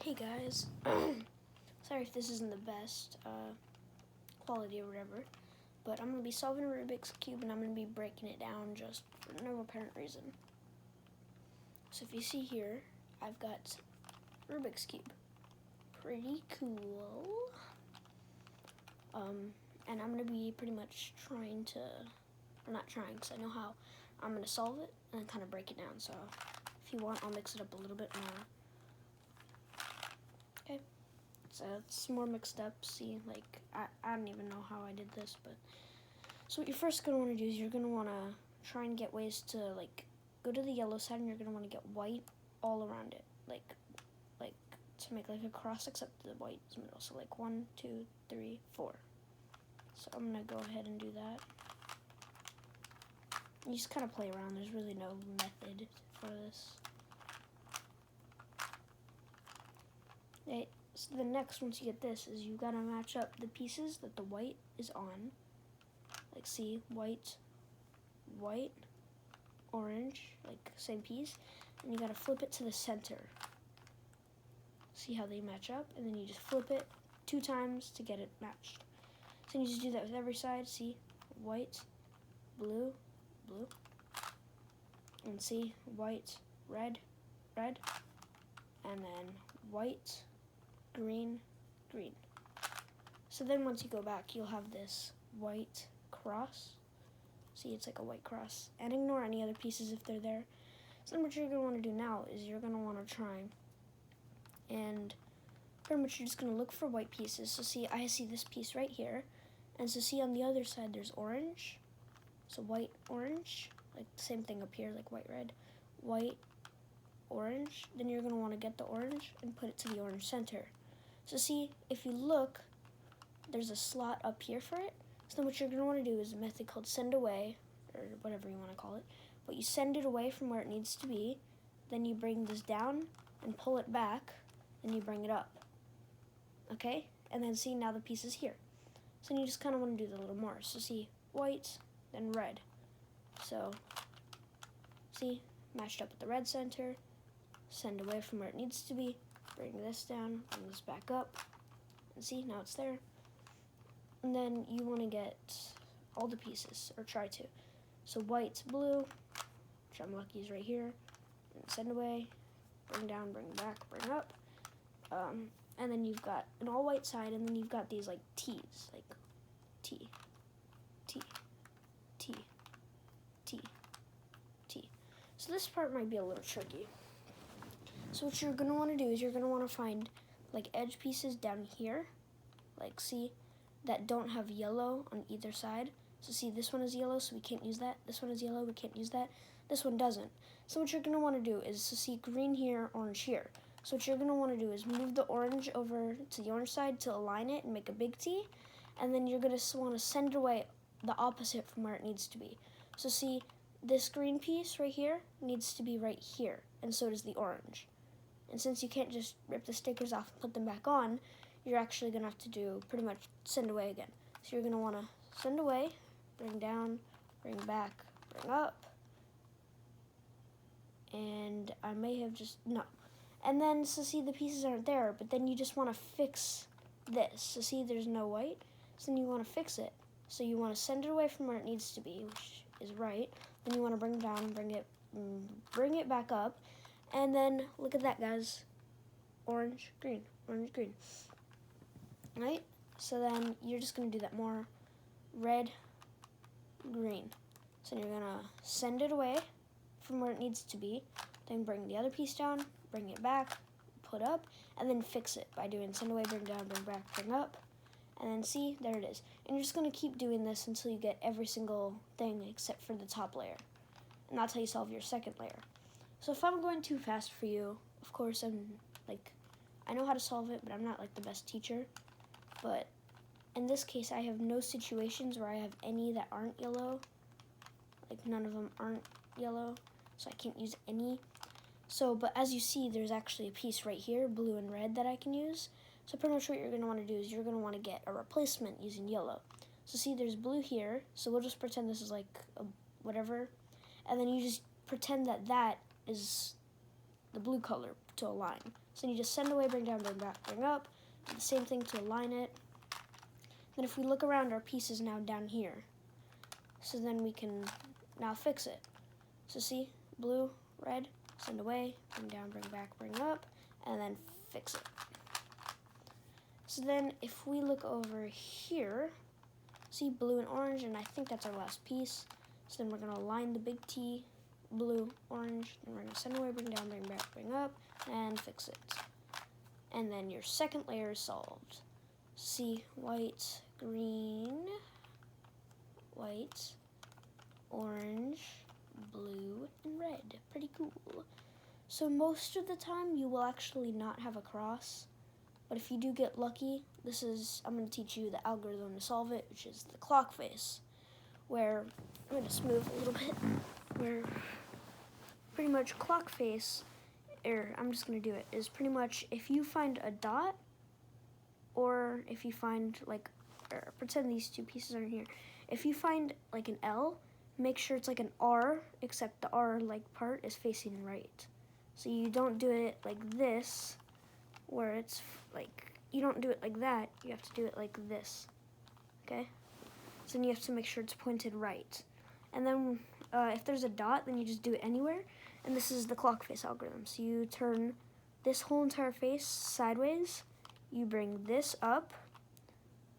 Hey guys, sorry if this isn't the best quality or whatever, but I'm going to be solving a Rubik's Cube and I'm going to be breaking it down just for no apparent reason. So if you see here, I've got Rubik's Cube. Pretty cool. And I'm going to be pretty much trying to, or not trying because I know how, I'm going to solve it and kind of break it down. So if you want, I'll mix it up a little bit more. Okay, so it's more mixed up. See, like, I don't even know how I did this, but so what you're first going to want to do is you're going to want to try and get ways to, like, go to the yellow side and you're going to want to get white all around it, like to make like a cross except the white is middle. So like 1, 2, 3, 4. So I'm going to go ahead and do that. You just kind of play around. There's really no method for this. Okay, so the next, once you get this, is you gotta match up the pieces that the white is on. Like, see, white, white, orange, like same piece, and you gotta flip it to the center. See how they match up, and then you just flip it 2 times to get it matched. So you just do that with every side. See, white, blue, blue, and see, white, red, red, and then white, green, green. So then once you go back, you'll have this white cross. See, it's like a white cross. And ignore any other pieces if they're there. So then what you're going to want to do now is you're going to want to try and pretty much you're just going to look for white pieces. So see, I see this piece right here. And so see on the other side there's orange. So white, orange. Like the same thing up here, like white, red. White, orange. Then you're going to want to get the orange and put it to the orange center. So see, if you look, there's a slot up here for it. So then what you're going to want to do is a method called send away, or whatever you want to call it. But you send it away from where it needs to be. Then you bring this down and pull it back. Then you bring it up. Okay? And then see, now the piece is here. So then you just kind of want to do that a little more. So see, white, then red. So, see, matched up with the red center. Send away from where it needs to be. Bring this down, bring this back up, and see, now it's there. And then you want to get all the pieces, or try to. So white, blue, which I'm lucky is right here, and send away, bring down, bring back, bring up. And then you've got an all white side, and then you've got these like T's, like T, T, T, T, T. So this part might be a little tricky. So what you're going to want to do is you're going to want to find like edge pieces down here, like see, that don't have yellow on either side. So see, this one is yellow, so we can't use that. This one is yellow, we can't use that. This one doesn't. So what you're going to want to do is to see green here, orange here. So what you're going to want to do is move the orange over to the orange side to align it and make a big T. And then you're going to want to send away the opposite from where it needs to be. So see, this green piece right here needs to be right here, and so does the orange. And since you can't just rip the stickers off and put them back on, you're actually going to have to do pretty much send away again. So you're going to want to send away, bring down, bring back, bring up. And I may have just, no. And then, so see, the pieces aren't there, but then you just want to fix this. So see, there's no white. So then you want to fix it. So you want to send it away from where it needs to be, which is right. Then you want to bring it down, bring it back up. And then, look at that, guys. Orange, green, orange, green. Right? So then, you're just going to do that more. Red, green. So you're going to send it away from where it needs to be. Then bring the other piece down, bring it back, put up, and then fix it by doing send away, bring down, bring back, bring up. And then see, there it is. And you're just going to keep doing this until you get every single thing except for the top layer. And that's how you solve your second layer. So if I'm going too fast for you, of course I know how to solve it, but I'm not like the best teacher. But in this case, I have no situations where I have any that aren't yellow. Like none of them aren't yellow, so I can't use any. So, but as you see, there's actually a piece right here, blue and red, that I can use. So pretty much what you're going to want to do is you're going to want to get a replacement using yellow. So see, there's blue here, so we'll just pretend this is like a whatever. And then you just pretend that that is the blue color to align. So you just send away, bring down, bring back, bring up. Do the same thing to align it. Then if we look around, our piece is now down here. So then we can now fix it. So see, blue, red, send away, bring down, bring back, bring up, and then fix it. So then if we look over here, see blue and orange, and I think that's our last piece. So then we're gonna align the big T, blue, orange, and we're gonna send away, bring down, bring back, bring up, and fix it. And then your second layer is solved. See, white, green, white, orange, blue, and red. Pretty cool. So most of the time you will actually not have a cross, but if you do get lucky, I'm going to teach you the algorithm to solve it, which is the clock face, where, I'm going to just move a little bit, where pretty much clock face, I'm just going to do it, is pretty much if you find a dot, or if you find pretend these two pieces are here. If you find like an L, make sure it's like an R, except the R part is facing right. So you don't do it like this, where it's you don't do it like that, you have to do it like this, okay? So then you have to make sure it's pointed right. And then if there's a dot, then you just do it anywhere, and this is the clock face algorithm. So you turn this whole entire face sideways, you bring this up,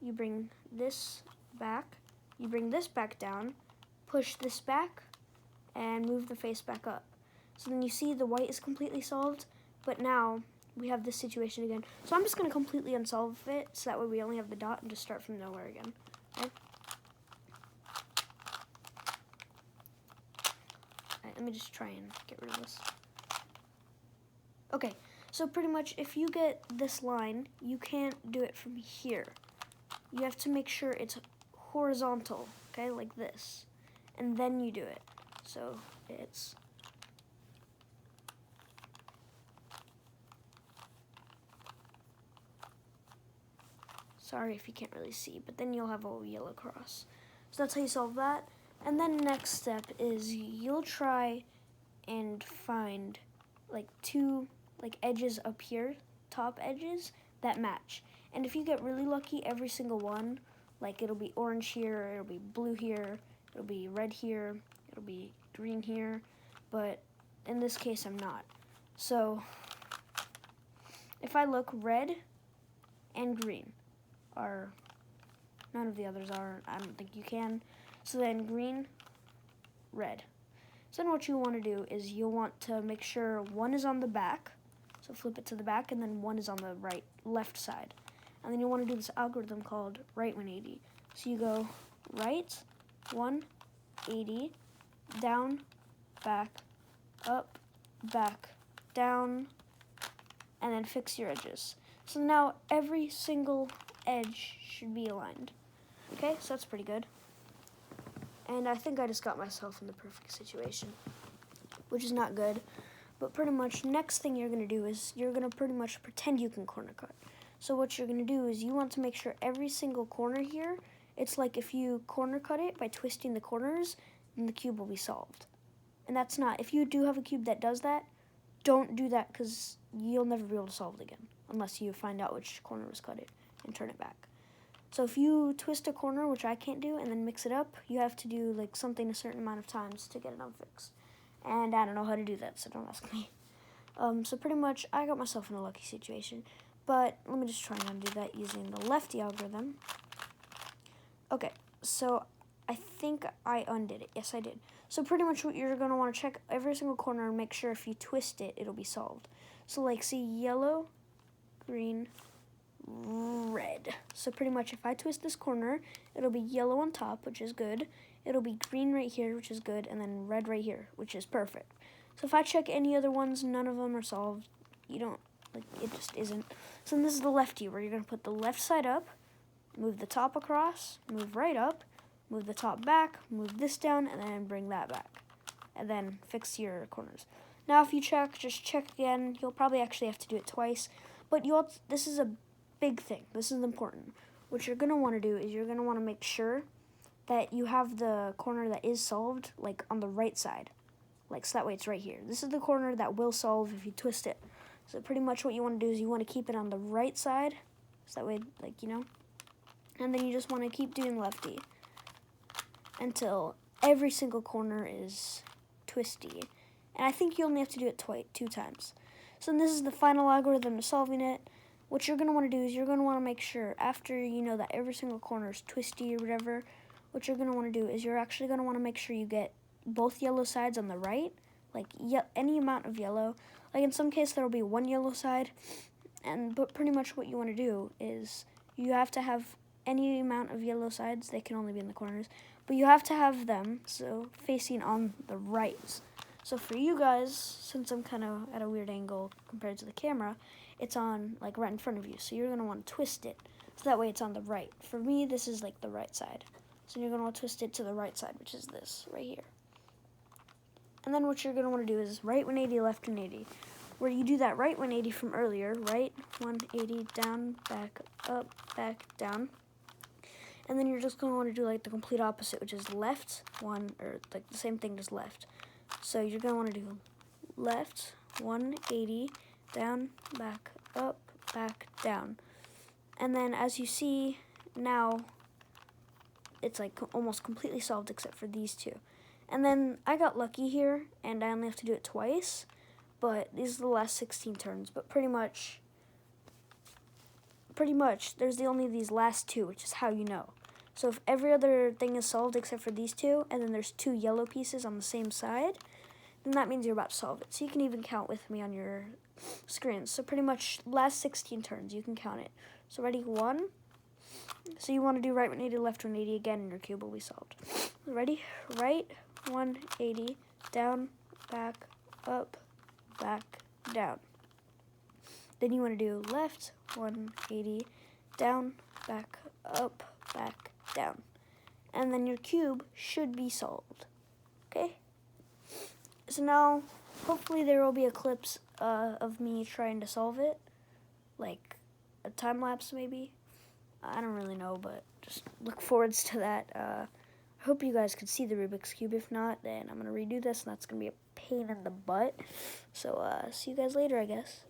you bring this back, you bring this back down, push this back, and move the face back up. So then you see the white is completely solved, but now we have this situation again. So I'm just going to completely unsolve it, so that way we only have the dot and just start from nowhere again. Okay? Alright, let me just try and get rid of this. Okay, so pretty much if you get this line, you can't do it from here. You have to make sure it's horizontal, okay, like this. And then you do it. So it's sorry if you can't really see, but then you'll have a yellow cross. So that's how you solve that. And then next step is you'll try and find two edges up here, top edges, that match. And if you get really lucky, every single one, it'll be orange here, it'll be blue here, it'll be red here, it'll be green here, but in this case I'm not. So if I look, red and green are, none of the others are, I don't think you can. So then green, red. So then what you want to do is you'll want to make sure one is on the back, so flip it to the back, and then one is on the left side. And then you want to do this algorithm called right 180. So you go right 180, down, back, up, back, down, and then fix your edges. So now every single edge should be aligned. Okay, so that's pretty good. And I think I just got myself in the perfect situation, which is not good. But pretty much next thing you're going to do is you're going to pretty much pretend you can corner cut. So what you're going to do is you want to make sure every single corner here, it's like if you corner cut it by twisting the corners, then the cube will be solved. And that's not, if you do have a cube that does that, don't do that because you'll never be able to solve it again unless you find out which corner was cut and turn it back. So if you twist a corner, which I can't do, and then mix it up, you have to do something a certain amount of times to get it unfixed. And I don't know how to do that, so don't ask me. So pretty much I got myself in a lucky situation. But let me just try and undo that using the lefty algorithm. Okay, so I think I undid it. Yes, I did. So pretty much what you're going to want to check every single corner and make sure if you twist it, it'll be solved. So see yellow, green, red. So pretty much if I twist this corner, it'll be yellow on top, which is good. It'll be green right here, which is good, and then red right here, which is perfect. So if I check any other ones, none of them are solved. You don't, it just isn't. So then this is the lefty, where you're going to put the left side up, move the top across, move right up, move the top back, move this down, and then bring that back. And then fix your corners. Now if you check, just check again. You'll probably actually have to do it twice. But this is a big thing. This is important. What you're going to want to do is you're going to want to make sure that you have the corner that is solved, on the right side. So that way it's right here. This is the corner that will solve if you twist it. So pretty much what you want to do is you want to keep it on the right side, so that way, like, you know, and then you just want to keep doing lefty until every single corner is twisty. And I think you only have to do it 2 times. So this is the final algorithm to solving it. What you're going to want to do is you're going to want to make sure, after you know that every single corner is twisty or whatever, what you're going to want to do is you're actually going to want to make sure you get both yellow sides on the right, like any amount of yellow. Like in some case there will be one yellow side, but pretty much what you want to do is you have to have any amount of yellow sides. They can only be in the corners, but you have to have them so facing on the right. So for you guys, since I'm kind of at a weird angle compared to the camera, it's on like right in front of you. So you're going to want to twist it so that way it's on the right. For me, this is like the right side. So you're going to want to twist it to the right side, which is this right here. And then what you're going to want to do is right 180, left 180. Where you do that right 180 from earlier, right 180, down, back, up, back, down. And then you're just going to want to do like the complete opposite, which is left, one, or like the same thing, just left. So you're going to want to do left 180, down, back, up, back, down. And then as you see now, it's like almost completely solved except for these two. And then I got lucky here, and I only have to do it twice, but these are the last 16 turns. But pretty much, there's only these last two, which is how you know. So if every other thing is solved except for these two, and then there's 2 yellow pieces on the same side, then that means you're about to solve it. So you can even count with me on your screen. So pretty much last 16 turns, you can count it. So ready, 1. So you want to do right 180, left 180 again, and your cube will be solved. Ready, right 180, down, back, up, back, down. Then you want to do left 180, down, back, up, back, down. And then your cube should be solved. Okay? So now, hopefully there will be a clips of me trying to solve it. Like a time lapse maybe. I don't really know, but just look forwards to that. I hope you guys could see the Rubik's Cube. If not, then I'm going to redo this, and that's going to be a pain in the butt. So, see you guys later, I guess.